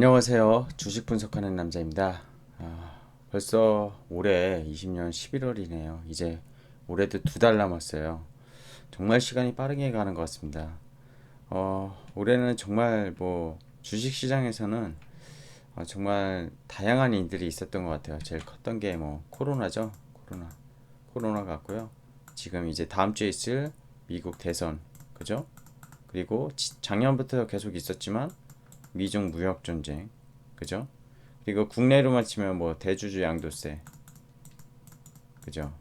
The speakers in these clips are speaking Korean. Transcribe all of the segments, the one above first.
안녕하세요. 주식 분석하는 남자입니다. 벌써 올해 20년 11월이네요. 이제 올해도 2달 남았어요. 정말 시간이 빠르게 가는 것 같습니다. 올해는 정말 뭐 주식 시장에서는 정말 다양한 일들이 있었던 것 같아요. 제일 컸던 게 뭐 코로나죠. 코로나 같고요. 지금 이제 다음 주에 있을 미국 대선, 그죠? 그리고 작년부터 계속 있었지만 미중 무역 전쟁, 그죠? 그리고 국내로만 치면 뭐 대주주 양도세, 그죠?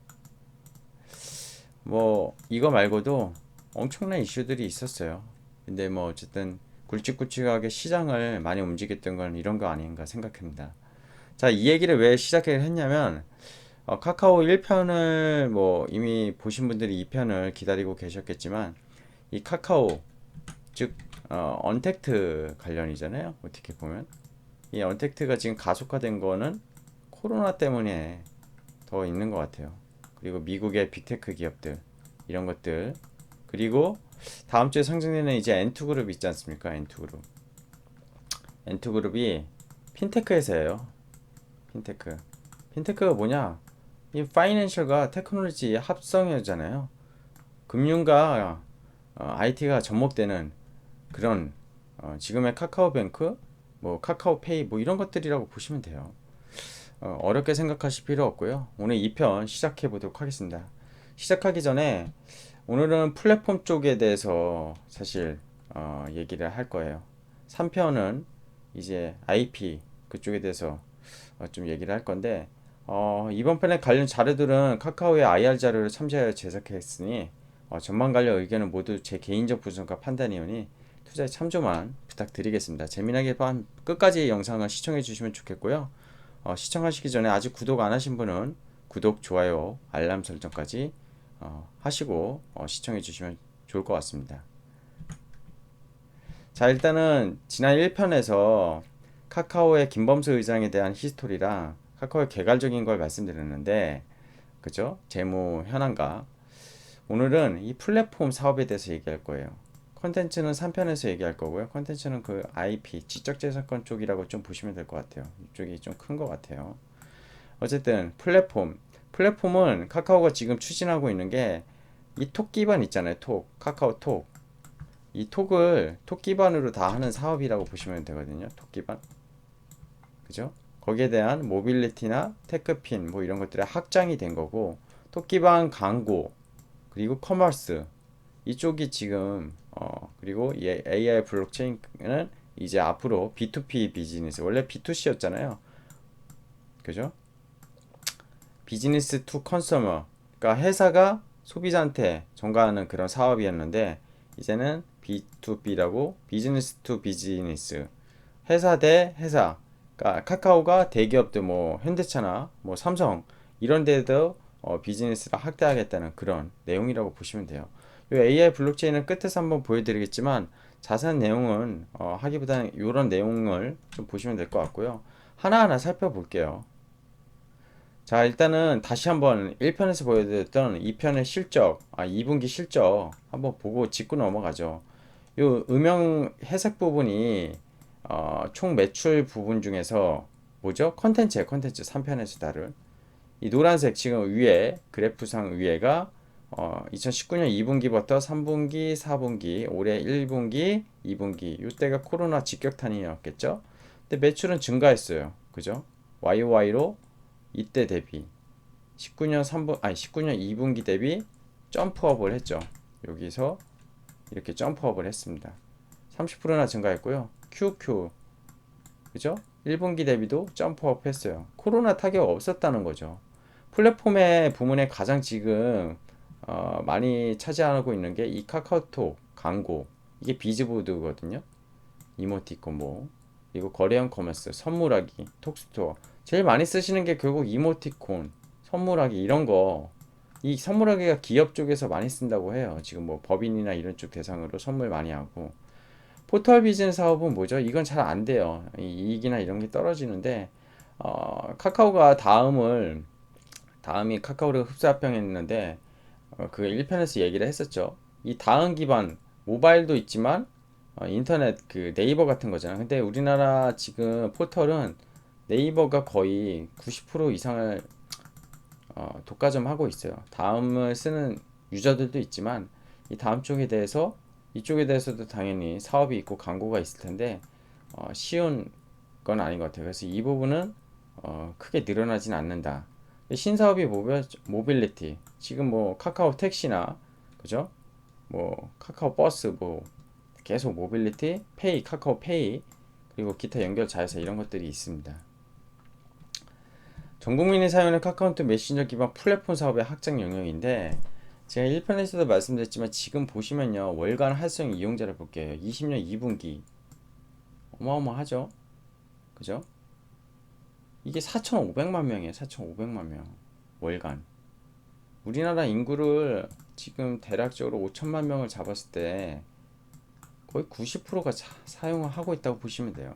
뭐 이거 말고도 엄청난 이슈들이 있었어요. 근데 뭐 어쨌든 굵직굵직하게 시장을 많이 움직였던 건 이런 거 아닌가 생각합니다. 자, 이 얘기를 왜 시작을 했냐면 카카오 1편을 뭐 이미 보신 분들이 2편을 기다리고 계셨겠지만 이 카카오 즉 언택트 관련이잖아요. 어떻게 보면 이 언택트가 지금 가속화된 거는 코로나 때문에 더 있는 것 같아요. 그리고 미국의 빅테크 기업들 이런 것들, 그리고 다음 주에 상장되는 이제 N2그룹 있지 않습니까? N2그룹이 핀테크 회사예요. 핀테크. 핀테크가 뭐냐? 이 파이낸셜과 테크놀로지 합성이잖아요. 금융과 IT가 접목되는 그런 지금의 카카오뱅크, 뭐 카카오페이 뭐 이런 것들이라고 보시면 돼요. 어렵게 생각하실 필요 없고요. 오늘 2편 시작해 보도록 하겠습니다. 시작하기 전에 오늘은 플랫폼 쪽에 대해서 사실 얘기를 할 거예요. 3편은 이제 IP 그쪽에 대해서 좀 얘기를 할 건데 이번 편에 관련 자료들은 카카오의 IR 자료를 참조하여 제작했으니 전망 관련 의견은 모두 제 개인적 분석과 판단이오니 투자에 참조만 부탁드리겠습니다. 재미나게 끝까지 영상을 시청해 주시면 좋겠고요. 시청하시기 전에 아직 구독 안 하신 분은 구독, 좋아요, 알람 설정까지 하시고 시청해 주시면 좋을 것 같습니다. 자, 일단은 지난 1편에서 카카오의 김범수 의장에 대한 히스토리랑 카카오의 개괄적인 걸 말씀드렸는데, 그죠? 재무 현황과 오늘은 이 플랫폼 사업에 대해서 얘기할 거예요. 컨텐츠는 3편에서 얘기할 거고요. 컨텐츠는 그 IP, 지적재산권 쪽이라고 좀 보시면 될 것 같아요. 이쪽이 좀 큰 것 같아요. 어쨌든 플랫폼은 카카오가 지금 추진하고 있는 게 이 톡 기반 있잖아요. 카카오톡. 이 톡 기반으로 다 하는 사업이라고 보시면 되거든요. 톡 기반. 그죠? 거기에 대한 모빌리티나 테크핀 뭐 이런 것들이 확장이 된 거고, 톡 기반 광고, 그리고 커머스 이쪽이 지금 그리고 이 AI 블록체인은 이제 앞으로 B2P 비즈니스, 원래 B2C였잖아요. 그죠? 비즈니스 투 컨서머, 그러니까 회사가 소비자한테 전가하는 그런 사업이었는데 이제는 B2B라고, 비즈니스 투 비즈니스, 회사 대 회사. 그러니까 카카오가 대기업들 뭐 현대차나 뭐 삼성 이런 데도 비즈니스를 확대하겠다는 그런 내용이라고 보시면 돼요. 이 AI 블록체인은 끝에서 한번 보여드리겠지만 자세한 내용은 하기보다는 이런 내용을 좀 보시면 될 것 같고요. 하나하나 살펴볼게요. 자, 일단은 다시 한번 1편에서 보여드렸던 2편의 실적, 2분기 실적 한번 보고 짚고 넘어가죠. 요 음영 해석 부분이 총 매출 부분 중에서 뭐죠? 컨텐츠 3편에서 다룬 이 노란색 지금 위에 그래프상 위에가 2019년 2분기부터 3분기, 4분기, 올해 1분기, 2분기 이때가 코로나 직격탄이었겠죠? 근데 매출은 증가했어요. 그죠? YOY로 이때 대비 19년 2분기 대비 점프업을 했죠. 여기서 이렇게 점프업을 했습니다. 30%나 증가했고요. QQ 그죠? 1분기 대비도 점프업 했어요. 코로나 타격 없었다는 거죠. 플랫폼의 부문에 가장 지금 많이 차지하고 있는 게 이 카카오톡 광고, 이게 비즈보드거든요. 이모티콘 뭐, 그리고 거래형 커머스, 선물하기, 톡스토어. 제일 많이 쓰시는 게 결국 이모티콘, 선물하기 이런 거. 이 선물하기가 기업 쪽에서 많이 쓴다고 해요. 지금 뭐 법인이나 이런 쪽 대상으로 선물 많이 하고. 포털 비즈니스 사업은 뭐죠? 이건 잘 안 돼요. 이익이나 이런 게 떨어지는데 카카오가 다음이 카카오를 흡수 합병했는데 그 1편에서 얘기를 했었죠. 이 다음 기반 모바일도 있지만 인터넷 그 네이버 같은 거잖아. 근데 우리나라 지금 포털은 네이버가 거의 90% 이상을 독과점하고 있어요. 다음을 쓰는 유저들도 있지만 이 다음 쪽에 대해서 이쪽에 대해서도 당연히 사업이 있고 광고가 있을 텐데 쉬운 건 아닌 것 같아요. 그래서 이 부분은 크게 늘어나진 않는다. 신사업이 모빌리티 지금 뭐 카카오 택시나 그죠? 뭐 카카오 버스 뭐 계속 모빌리티 페이 카카오 페이 그리고 기타 연결 자회사 이런 것들이 있습니다. 전 국민이 사용하는 카카오톡 메신저 기반 플랫폼 사업의 확장 영역인데 제가 1편에서도 말씀드렸지만 지금 보시면요 월간 활성 이용자를 볼게요. 20년 2분기 어마어마하죠. 그죠? 이게 4,500만 명이에요. 4,500만 명 월간. 우리나라 인구를 지금 대략적으로 5천만 명을 잡았을 때 거의 90%가 사용을 하고 있다고 보시면 돼요.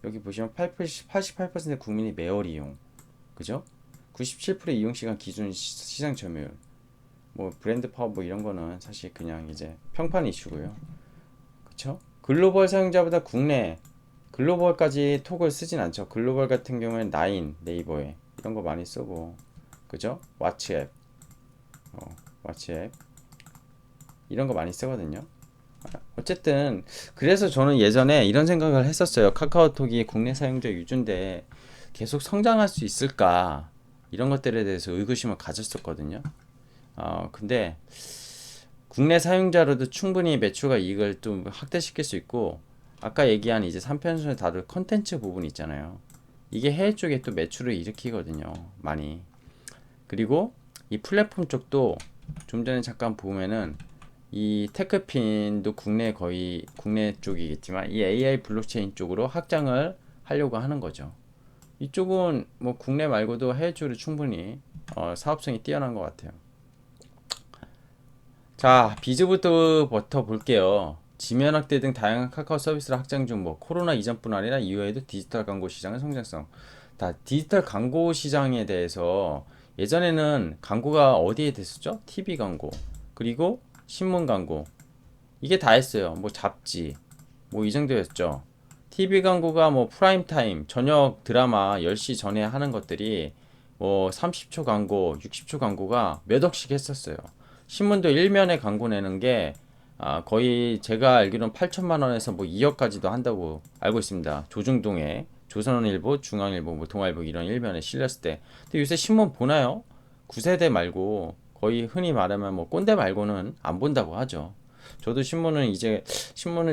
여기 보시면 88% 국민이 매월 이용 그죠? 97% 이용시간 기준 시장 점유율 뭐 브랜드 파워 뭐 이런 거는 사실 그냥 이제 평판 이슈고요. 그쵸? 글로벌 사용자보다 국내 글로벌까지 톡을 쓰진 않죠. 글로벌 같은 경우에는 나인 네이버에 이런 거 많이 쓰고 그죠? 왓츠앱 왓츠앱 이런 거 많이 쓰거든요. 어쨌든 그래서 저는 예전에 이런 생각을 했었어요. 카카오톡이 국내 사용자 유주인데 계속 성장할 수 있을까 이런 것들에 대해서 의구심을 가졌었거든요. 근데 국내 사용자로도 충분히 매출과 이익을 좀 확대시킬 수 있고 아까 얘기한 이제 3편순에 다룰 컨텐츠 부분 있잖아요. 이게 해외 쪽에 또 매출을 일으키거든요. 많이. 그리고 이 플랫폼 쪽도 좀 전에 잠깐 보면은 이 테크핀도 거의 국내 쪽이겠지만 이 AI 블록체인 쪽으로 확장을 하려고 하는 거죠. 이쪽은 뭐 국내 말고도 해외 쪽으로 충분히 사업성이 뛰어난 것 같아요. 자, 비즈부터 볼게요. 지면 확대 등 다양한 카카오 서비스를 확장 중 뭐 코로나 이전뿐 아니라 이후에도 디지털 광고 시장의 성장성. 다 디지털 광고 시장에 대해서 예전에는 광고가 어디에 됐었죠? TV 광고, 그리고 신문 광고. 이게 다 했어요. 뭐 잡지, 뭐 이 정도였죠. TV 광고가 뭐 프라임 타임, 저녁 드라마 10시 전에 하는 것들이 뭐 30초 광고, 60초 광고가 몇 억씩 했었어요. 신문도 일면에 광고 내는 게 거의 제가 알기로는 8천만 원에서 뭐 2억까지도 한다고 알고 있습니다. 조중동에 조선일보, 중앙일보, 뭐 동아일보 이런 일면에 실렸을 때. 근데 요새 신문 보나요? 9세대 말고 거의 흔히 말하면 뭐 꼰대 말고는 안 본다고 하죠. 저도 신문을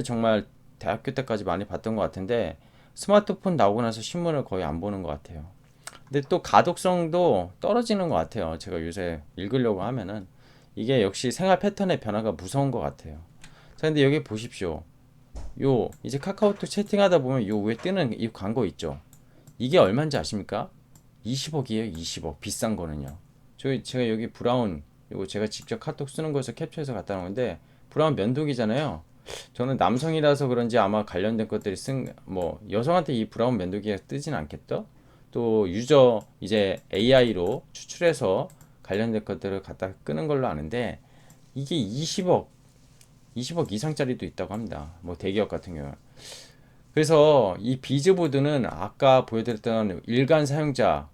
정말 대학교 때까지 많이 봤던 것 같은데 스마트폰 나오고 나서 신문을 거의 안 보는 것 같아요. 근데 또 가독성도 떨어지는 것 같아요. 제가 요새 읽으려고 하면은 이게 역시 생활 패턴의 변화가 무서운 것 같아요. 자, 근데 여기 보십시오. 요 이제 카카오톡 채팅하다 보면 요 위에 뜨는 이 광고 있죠. 이게 얼마인지 아십니까? 20억이에요. 20억. 비싼 거는요. 제가 여기 브라운 이거 제가 직접 카톡 쓰는 거에서 캡처해서 갖다 놓은 건데 브라운 면도기잖아요. 저는 남성이라서 그런지 아마 관련된 것들이 뭐 여성한테 이 브라운 면도기가 뜨진 않겠죠? 또 유저 이제 AI로 추출해서 관련된 것들을 갖다 끄는 걸로 아는데 이게 20억 이상짜리도 있다고 합니다. 뭐 대기업 같은 경우. 그래서 이 비즈보드는 아까 보여드렸던 월간 사용자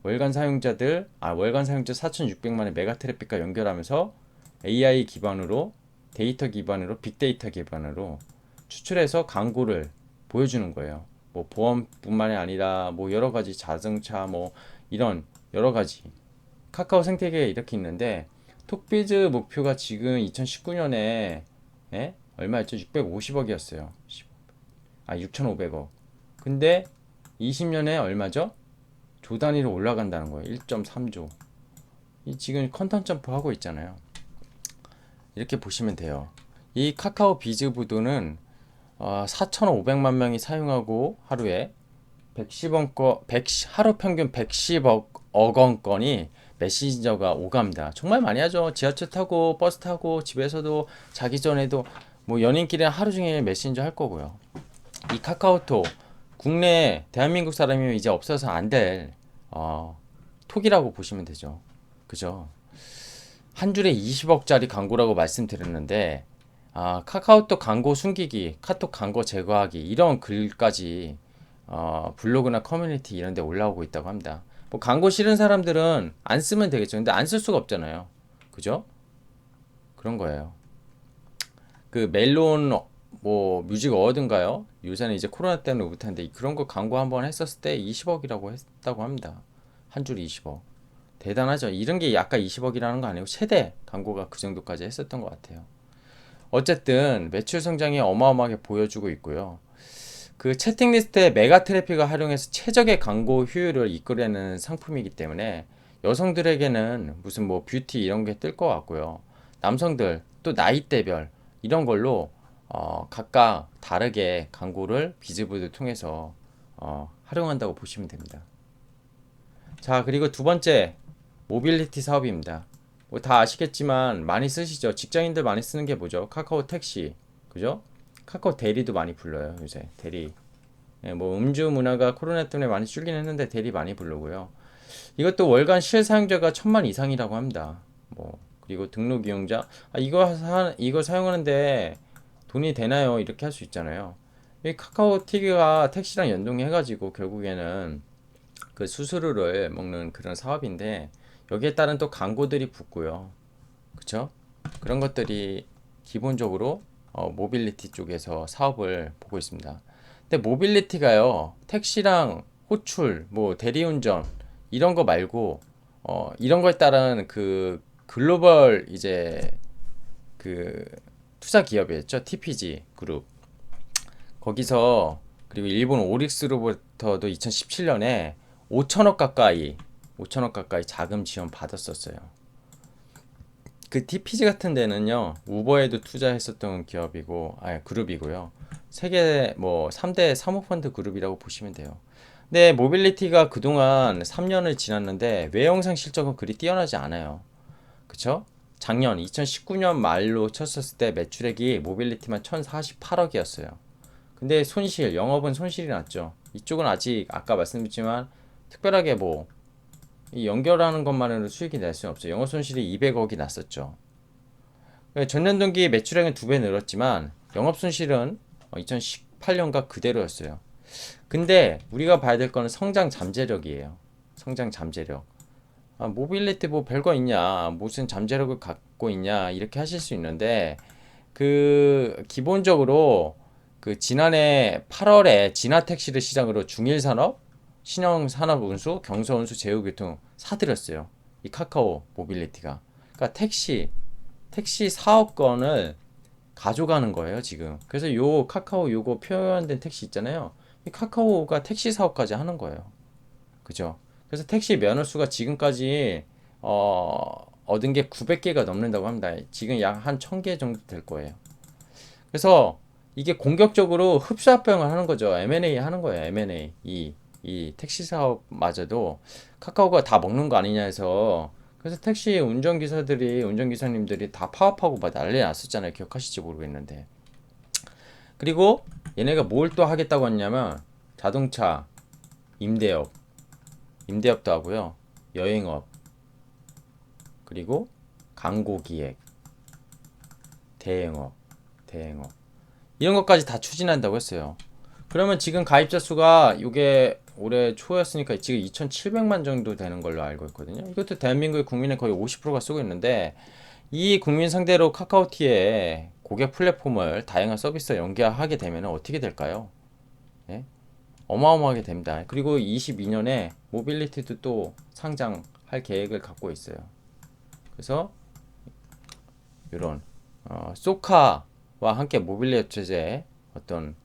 4,600만의 메가 트래픽과 연결하면서 AI 기반으로 데이터 기반으로 빅데이터 기반으로 추출해서 광고를 보여주는 거예요. 뭐 보험뿐만이 아니라 뭐 여러 가지 자동차 뭐 이런 여러 가지 카카오 생태계에 이렇게 있는데 톡비즈 목표가 지금 2019년에 얼마였죠? 650억이었어요. 6,500억. 근데 20년에 얼마죠? 조 단위로 올라간다는 거예요. 1.3조. 이 지금 컨텐츠 점프 하고 있잖아요. 이렇게 보시면 돼요. 이 카카오 비즈부도는 4,500만 명이 사용하고 하루에 110억 건, 하루 평균 110억 원 건이 메신저가 오갑니다. 정말 많이 하죠. 지하철 타고 버스 타고 집에서도 자기 전에도 뭐 연인끼리는 하루 종일 메신저 할 거고요. 이 카카오톡 국내 대한민국 사람이면 이제 없어서 안 될 톡이라고 보시면 되죠. 그죠? 한 줄에 20억짜리 광고라고 말씀드렸는데 카카오톡 광고 숨기기, 카톡 광고 제거하기 이런 글까지 블로그나 커뮤니티 이런 데 올라오고 있다고 합니다. 뭐 광고 싫은 사람들은 안 쓰면 되겠죠. 근데 안 쓸 수가 없잖아요. 그죠? 그런 거예요. 그 멜론 뭐 뮤직 어워드인가요? 요새는 이제 코로나 때문에 못하는데 그런 거 광고 한번 했었을 때 20억이라고 했다고 합니다. 한 줄이 20억. 대단하죠. 이런 게 약간 20억이라는 거 아니고 최대 광고가 그 정도까지 했었던 것 같아요. 어쨌든 매출 성장이 어마어마하게 보여주고 있고요. 그 채팅 리스트에 메가 트래픽을 활용해서 최적의 광고 효율을 이끌어내는 상품이기 때문에 여성들에게는 무슨 뭐 뷰티 이런 게 뜰 것 같고요. 남성들 또 나이대별 이런 걸로 각각 다르게 광고를 비즈보드 통해서 활용한다고 보시면 됩니다. 자, 그리고 두 번째 모빌리티 사업입니다. 뭐 다 아시겠지만 많이 쓰시죠. 직장인들 많이 쓰는 게 뭐죠? 카카오 택시, 그죠? 카카오 대리도 많이 불러요. 요새 대리. 예, 뭐 음주 문화가 코로나 때문에 많이 줄긴 했는데 대리 많이 부르고요. 이것도 월간 실사용자가 1000만 이상이라고 합니다. 뭐 그리고 등록 이용자 이거 사용하는데 돈이 되나요? 이렇게 할 수 있잖아요. 이 카카오 TV가 택시랑 연동해가지고 결국에는 그 수수료를 먹는 그런 사업인데 여기에 따른 또 광고들이 붙고요. 그쵸? 그런 것들이 기본적으로 모빌리티 쪽에서 사업을 보고 있습니다. 근데 모빌리티가요, 택시랑 호출, 뭐 대리운전 이런 거 말고 이런 거에 따른 그 글로벌 이제 그 투자 기업이었죠. TPG 그룹. 거기서 그리고 일본 오릭스로부터도 2017년에 5천억 가까이 자금 지원 받았었어요. 그 TPG 같은 데는요, 우버에도 투자했었던 기업이고, 그룹이고요. 세계 뭐 3대 사모펀드 그룹이라고 보시면 돼요. 근데 모빌리티가 그동안 3년을 지났는데 외형상 실적은 그리 뛰어나지 않아요. 그쵸? 작년 2019년 말로 쳤었을 때 매출액이 모빌리티만 1048억이었어요. 근데 영업은 손실이 났죠. 이쪽은 아직 아까 말씀드렸지만 특별하게 뭐 이 연결하는 것만으로 수익이 낼 수는 없어요. 영업 손실이 200억이 났었죠. 전년 동기 매출액은 2배 늘었지만 영업 손실은 2018년과 그대로였어요. 근데 우리가 봐야 될 거는 성장 잠재력이에요. 성장 잠재력. 모빌리티 뭐 별거 있냐, 무슨 잠재력을 갖고 있냐 이렇게 하실 수 있는데 그 기본적으로 그 지난해 8월에 진화택시를 시작으로 중일산업, 신형산업운수, 경서운수, 제휴교통 사들였어요. 이 카카오 모빌리티가. 그러니까 택시 사업권을 가져가는 거예요, 지금. 그래서 요 카카오 요거 표현된 택시 있잖아요. 이 카카오가 택시 사업까지 하는 거예요. 그죠? 그래서 택시 면허수가 지금까지 얻은 게 900개가 넘는다고 합니다. 지금 약 한 1000개 정도 될 거예요. 그래서 이게 공격적으로 흡수합병을 하는 거죠. M&A 하는 거예요. M&A. 이 택시 사업마저도 카카오가 다 먹는 거 아니냐 해서 그래서 택시 운전기사님들이 다 파업하고 막 난리 났었잖아요. 기억하실지 모르겠는데. 그리고 얘네가 뭘 또 하겠다고 했냐면 자동차, 임대업도 하고요. 여행업, 그리고 광고기획, 대행업 이런 것까지 다 추진한다고 했어요. 그러면 지금 가입자 수가 이게 올해 초였으니까 지금 2,700만 정도 되는 걸로 알고 있거든요. 이것도 대한민국의 국민의 거의 50%가 쓰고 있는데 이 국민 상대로 카카오티에 고객 플랫폼을 다양한 서비스와 연계하게 되면 어떻게 될까요? 네? 어마어마하게 됩니다. 그리고 22년에 모빌리티도 또 상장할 계획을 갖고 있어요. 그래서 이런 소카와 함께 모빌리티 체제의 어떤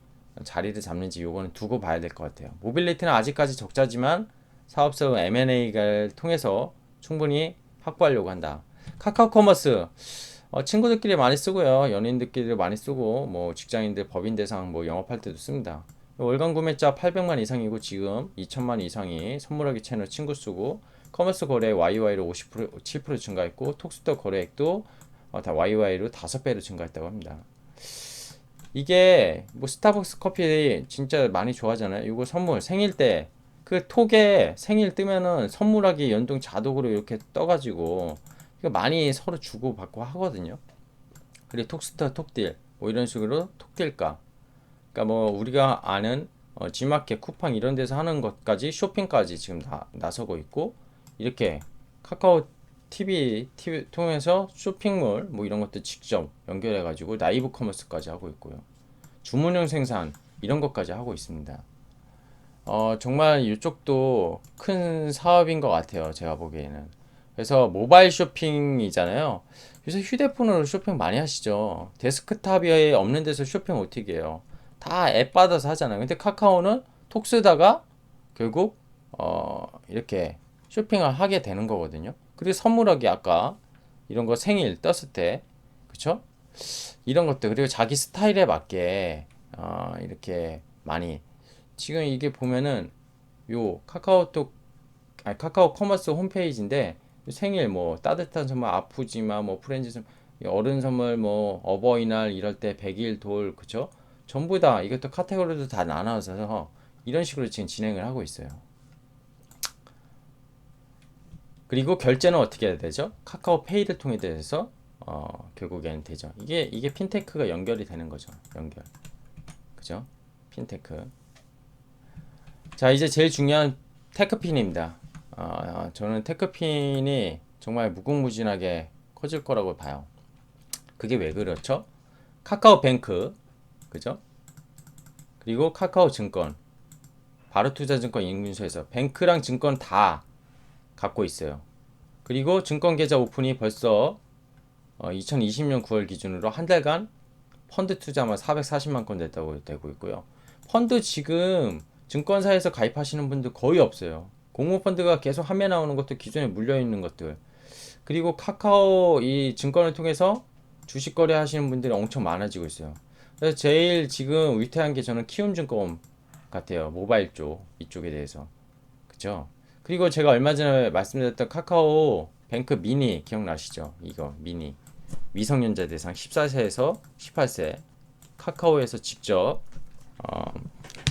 자리를 잡는지 요거는 두고 봐야 될 것 같아요. 모빌리티는 아직까지 적자지만 사업성 M&A를 통해서 충분히 확보하려고 한다. 카카오 커머스 친구들끼리 많이 쓰고요. 연인들끼리 많이 쓰고 뭐 직장인들 법인 대상 뭐 영업할 때도 씁니다. 월간 구매자 800만 이상이고 지금 2천만 이상이 선물하기 채널 친구 쓰고 커머스 거래 YY로 7% 증가했고 톡스토어 거래액도 다 YY로 5배로 증가했다고 합니다. 이게 뭐 스타벅스 커피 진짜 많이 좋아하잖아요. 이거 선물 생일 때 그 톡에 생일 뜨면은 선물하기 연동 자동으로 이렇게 떠가지고 이거 많이 서로 주고 받고 하거든요. 그리고 톡스터, 톡딜 뭐 이런 식으로 톡딜가, 그러니까 뭐 우리가 아는 G마켓, 쿠팡 이런 데서 하는 것까지 쇼핑까지 지금 다 나서고 있고, 이렇게 카카오 TV 통해서 쇼핑몰 뭐 이런 것도 직접 연결해 가지고 라이브 커머스까지 하고 있고요. 주문형 생산 이런 것까지 하고 있습니다. 정말 이쪽도 큰 사업인 것 같아요. 제가 보기에는. 그래서 모바일 쇼핑이잖아요. 요새 휴대폰으로 쇼핑 많이 하시죠. 데스크탑이 없는 데서 쇼핑 어떻게 해요? 다 앱 받아서 하잖아요. 근데 카카오는 톡 쓰다가 결국 이렇게 쇼핑을 하게 되는 거거든요. 그리고 선물하기 아까 이런 거 생일 떴을 때, 그쵸? 이런 것들, 그리고 자기 스타일에 맞게 이렇게 많이, 지금 이게 보면은 요 카카오톡, 아니 카카오 커머스 홈페이지인데, 생일 뭐 따뜻한 선물, 아프지마 뭐 프렌즈 선물, 어른 선물, 뭐 어버이날 이럴 때 100일 돌, 그쵸? 전부 다 이것도 카테고리도 다 나눠서 이런 식으로 지금 진행을 하고 있어요. 그리고 결제는 어떻게 해야 되죠? 카카오페이를 통해 서 결국에는 되죠. 이게 핀테크가 연결이 되는 거죠. 연결. 그죠? 핀테크. 자, 이제 제일 중요한 테크핀입니다. 저는 테크핀이 정말 무궁무진하게 커질 거라고 봐요. 그게 왜 그렇죠? 카카오뱅크, 그죠? 그리고 카카오증권, 바로투자증권 인증소에서 뱅크랑 증권 다 갖고 있어요. 그리고 증권 계좌 오픈이 벌써 2020년 9월 기준으로 한 달간 펀드 투자만 440만 건 됐다고 되고 있고요. 펀드 지금 증권사에서 가입하시는 분들 거의 없어요. 공모펀드가 계속 화면 나오는 것도 기존에 물려 있는 것들. 그리고 카카오 이 증권을 통해서 주식 거래 하시는 분들이 엄청 많아지고 있어요. 그래서 제일 지금 위태한 게 저는 키움증권 같아요. 모바일 쪽 이쪽에 대해서. 그죠? 그리고 제가 얼마 전에 말씀드렸던 카카오 뱅크 미니 기억나시죠? 이거 미니 미성년자 대상 14세에서 18세 카카오에서 직접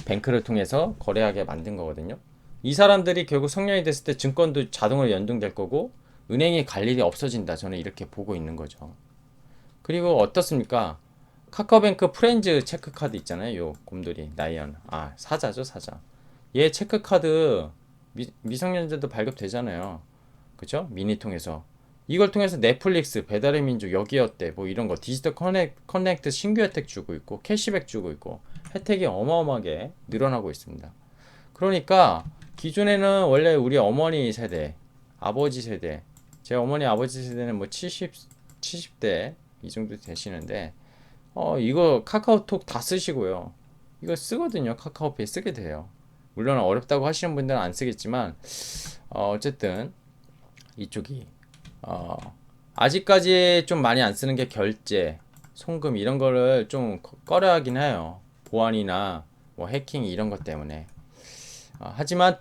뱅크를 통해서 거래하게 만든 거거든요. 이 사람들이 결국 성년이 됐을 때 증권도 자동으로 연동될 거고 은행이 갈 일이 없어진다. 저는 이렇게 보고 있는 거죠. 그리고 어떻습니까? 카카오뱅크 프렌즈 체크카드 있잖아요. 요 곰돌이 나이언. 사자죠, 사자. 얘 체크카드 미성년자도 발급되잖아요. 그쵸? 미니 통해서. 이걸 통해서 넷플릭스, 배달의 민족, 여기어때 뭐 이런 거 디지털 커넥트 신규 혜택 주고 있고 캐시백 주고 있고 혜택이 어마어마하게 늘어나고 있습니다. 그러니까 기존에는 원래 우리 어머니 세대, 아버지 세대, 제 어머니 아버지 세대는 뭐 70대 이 정도 되시는데 이거 카카오톡 다 쓰시고요. 이거 쓰거든요. 카카오페이 쓰게 돼요. 물론 어렵다고 하시는 분들은 안 쓰겠지만 어쨌든 이쪽이 아직까지 좀 많이 안 쓰는 게 결제, 송금 이런 거를 좀 꺼려하긴 해요. 보안이나 뭐 해킹 이런 것 때문에. 하지만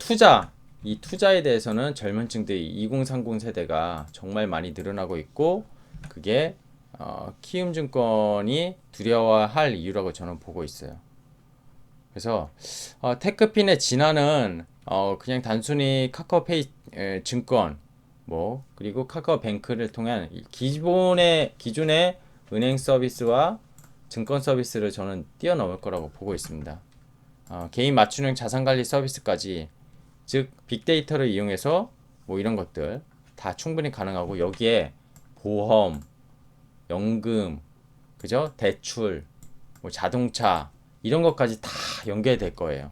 이 투자에 대해서는 젊은 층들이 2030 세대가 정말 많이 늘어나고 있고 그게 키움증권이 두려워할 이유라고 저는 보고 있어요. 그래서 테크핀의 진화는 그냥 단순히 카카오페이 증권 뭐 그리고 카카오뱅크를 통한 기존의 은행 서비스와 증권 서비스를 저는 뛰어넘을 거라고 보고 있습니다. 개인 맞춤형 자산관리 서비스까지, 즉 빅데이터를 이용해서 뭐 이런 것들 다 충분히 가능하고 여기에 보험, 연금, 그죠? 대출, 뭐 자동차 이런 것까지 다 연결될 거예요.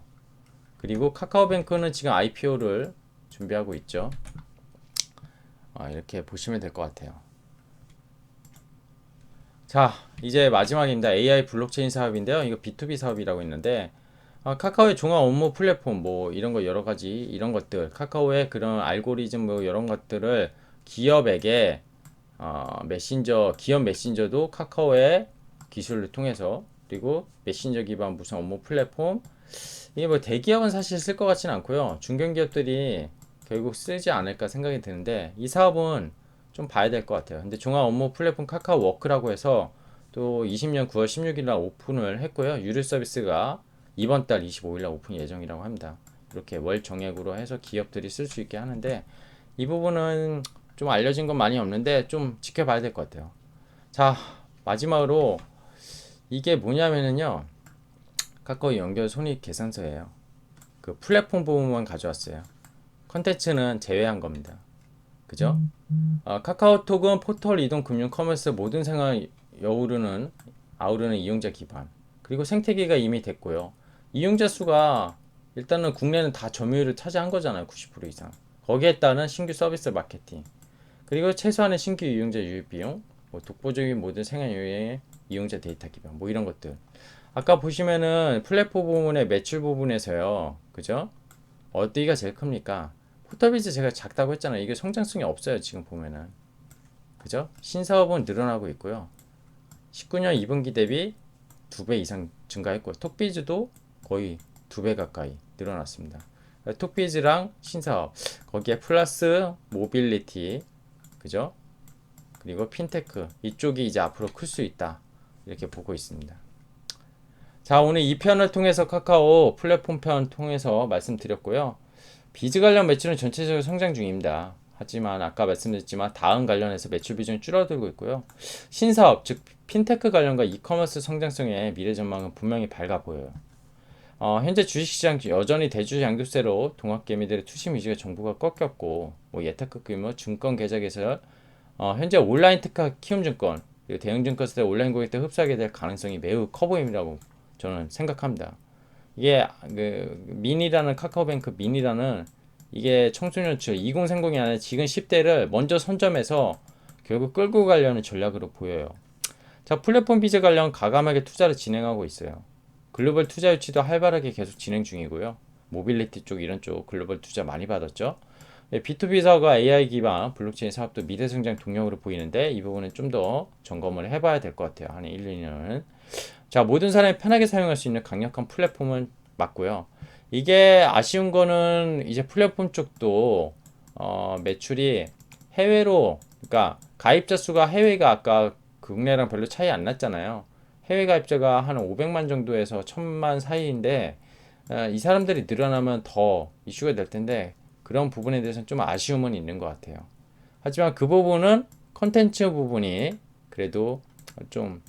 그리고 카카오뱅크는 지금 IPO를 준비하고 있죠. 이렇게 보시면 될 것 같아요. 자, 이제 마지막입니다. AI 블록체인 사업인데요. 이거 B2B 사업이라고 했는데 카카오의 종합 업무 플랫폼 뭐 이런 거 여러 가지 이런 것들 카카오의 그런 알고리즘 뭐 이런 것들을 기업에게 기업 메신저도 카카오의 기술을 통해서 그리고 메신저 기반 무슨 업무 플랫폼 이게 뭐 대기업은 사실 쓸 것 같지는 않고요. 중견기업들이 결국 쓰지 않을까 생각이 드는데 이 사업은 좀 봐야 될 것 같아요. 근데 종합 업무 플랫폼 카카오 워크라고 해서 또 20년 9월 16일 날 오픈을 했고요. 유료 서비스가 이번 달 25일 날 오픈 예정이라고 합니다. 이렇게 월 정액으로 해서 기업들이 쓸 수 있게 하는데 이 부분은 좀 알려진 건 많이 없는데 좀 지켜봐야 될 것 같아요. 자, 마지막으로 이게 뭐냐면은요, 카카오 연결 손익 계산서예요. 그 플랫폼 부분만 가져왔어요. 컨텐츠는 제외한 겁니다. 그죠? 카카오톡은 포털, 이동, 금융, 커머스 모든 생활 아우르는 이용자 기반. 그리고 생태계가 이미 됐고요. 이용자 수가 일단은 국내는 다 점유율을 차지한 거잖아요. 90% 이상. 거기에 따른 신규 서비스 마케팅. 그리고 최소한의 신규 이용자 유입 비용, 뭐 독보적인 모든 생활 유형의 이용자 데이터 기반, 뭐 이런 것들. 아까 보시면은 플랫폼 부분의 매출 부분에서요. 그죠? 어디가 제일 큽니까? 포털비즈 제가 작다고 했잖아요. 이게 성장성이 없어요. 지금 보면은. 그죠? 신사업은 늘어나고 있고요. 19년 2분기 대비 2배 이상 증가했고, 톡비즈도 거의 2배 가까이 늘어났습니다. 톡비즈랑 신사업, 거기에 플러스 모빌리티, 그죠? 그리고 핀테크, 이쪽이 이제 앞으로 클 수 있다. 이렇게 보고 있습니다. 자, 오늘 이 편을 통해서 카카오 플랫폼 편 통해서 말씀드렸고요. 비즈 관련 매출은 전체적으로 성장 중입니다. 하지만 아까 말씀드렸지만 다음 관련해서 매출 비중이 줄어들고 있고요. 신사업, 즉 핀테크 관련과 이커머스 성장성의 미래 전망은 분명히 밝아 보여요. 현재 주식시장 여전히 대주 양도세로 동학개미들의 투심 위주가 정부가 꺾였고, 뭐 예탁급 규모 증권 계좌 개설, 현재 온라인 특화 키움증권 그리고 대형증권사의 온라인 고객들 흡수하게 될 가능성이 매우 커 보임이라고 저는 생각합니다. 이게 그 민이라는 카카오뱅크 민이라는 이게 청소년층 2030이 아니라 지금 10대를 먼저 선점해서 결국 끌고 가려는 전략으로 보여요. 자, 플랫폼 비즈 관련 가감하게 투자를 진행하고 있어요. 글로벌 투자 유치도 활발하게 계속 진행 중이고요. 모빌리티 쪽 이런 쪽 글로벌 투자 많이 받았죠. B2B 사업과 AI 기반 블록체인 사업도 미래 성장 동력으로 보이는데 이 부분은 좀 더 점검을 해봐야 될 것 같아요. 한 1, 2년은. 자, 모든 사람이 편하게 사용할 수 있는 강력한 플랫폼은 맞고요. 이게 아쉬운 거는 이제 플랫폼 쪽도 매출이 해외로, 그러니까 가입자 수가 해외가 아까 국내랑 별로 차이 안 났잖아요. 해외 가입자가 한 500만 정도에서 1000만 사이인데 이 사람들이 늘어나면 더 이슈가 될 텐데 그런 부분에 대해서는 좀 아쉬움은 있는 것 같아요. 하지만 그 부분은 컨텐츠 부분이 그래도 좀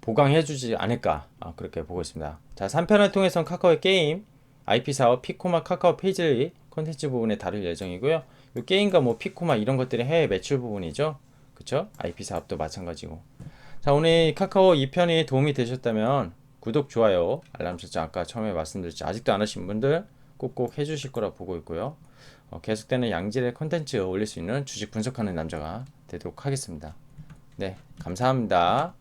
보강해주지 않을까 그렇게 보고 있습니다. 자, 3편을 통해서는 카카오의 게임, IP 사업, 피코마, 카카오 페이지 컨텐츠 부분에 다룰 예정이고요. 이 게임과 뭐 피코마 이런 것들이 해외 매출 부분이죠. 그쵸? IP 사업도 마찬가지고. 자, 오늘 카카오 2편이 도움이 되셨다면 구독, 좋아요, 알람 설정 아까 처음에 말씀드렸죠. 아직도 안 하신 분들 꼭꼭 해주실 거라 보고 있고요. 계속되는 양질의 컨텐츠 올릴 수 있는 주식 분석하는 남자가 되도록 하겠습니다. 네, 감사합니다.